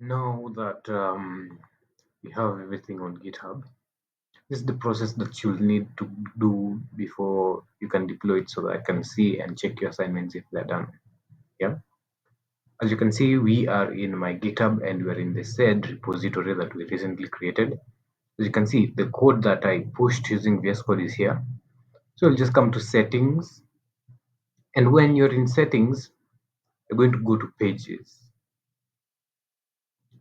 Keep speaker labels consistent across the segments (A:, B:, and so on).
A: Now that we have everything on GitHub, this is the process that you'll need to do before you can deploy it so that I can see and check your assignments if they're done. Yeah. As you can see, we are in my GitHub and we're in the said repository that we recently created. As you can see, the code that I pushed using VS Code is here. So you'll just come to settings. And when you're in settings, you're going to go to pages.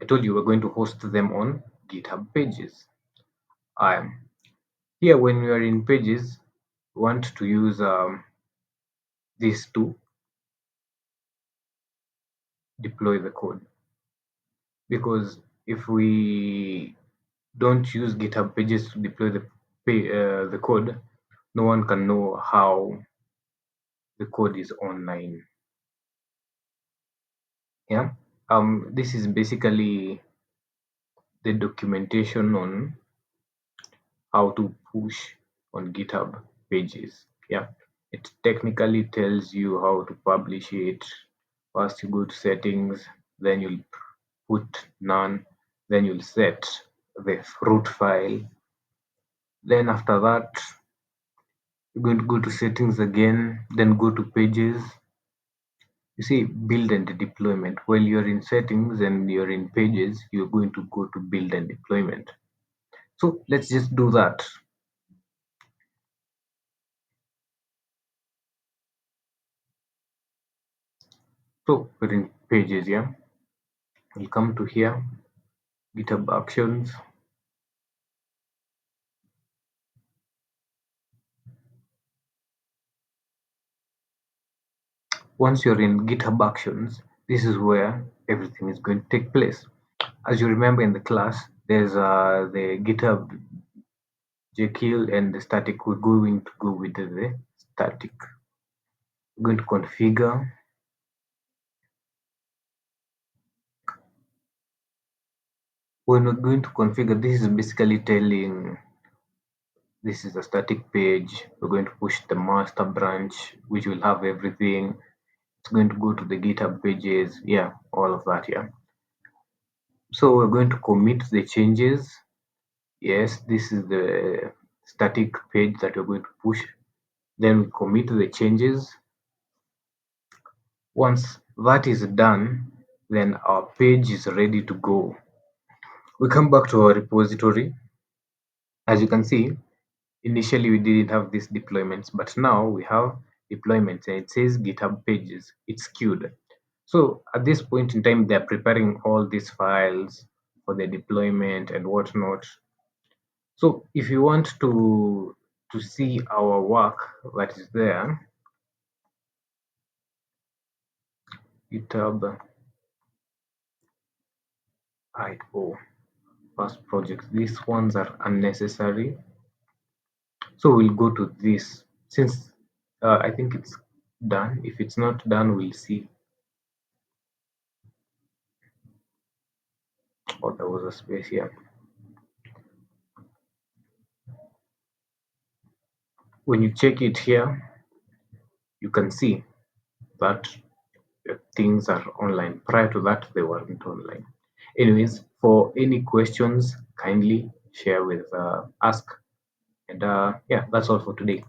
A: I told you we're going to host them on GitHub pages. Here, when we are in pages, we want to use these to deploy the code. Because if we don't use GitHub pages to deploy the code, no one can know how the code is online. Yeah. This is basically the documentation on how to push on GitHub pages. Yeah, it technically tells you how to publish it. First, you go to settings, then you'll put none, then you'll set the root file. Then after that, you're going to go to settings again, then go to pages. You see build and deployment. While you're in settings and you're in pages, you're going to go to build and deployment. So let's just do that. So we're in pages, yeah. We'll come to here, GitHub Actions. Once you're in GitHub Actions, this is where everything is going to take place. As you remember in the class, there's the GitHub Jekyll and the static. We're going to go with the static. We're going to configure. When we're going to configure, this is basically telling this is a static page. We're going to push the master branch, which will have everything. It's going to go to the GitHub pages. Yeah, all of that. Yeah. So we're going to commit the changes. Yes, this is the static page that we're going to push. Then we commit the changes. Once that is done, then our page is ready to go. We come back to our repository. As you can see, initially we didn't have these deployments, but now we have deployments and it says GitHub pages. It's queued. So at this point in time, they're preparing all these files for the deployment and whatnot. So if you want to see our work that is there, GitHub IO past projects. These ones are unnecessary. So we'll go to this since I think it's done. If it's not done, we'll see. Oh, there was a space here. When you check it here, you can see that things are online. Prior to that, they weren't online. Anyways, for any questions, kindly share with ask. And yeah, that's all for today.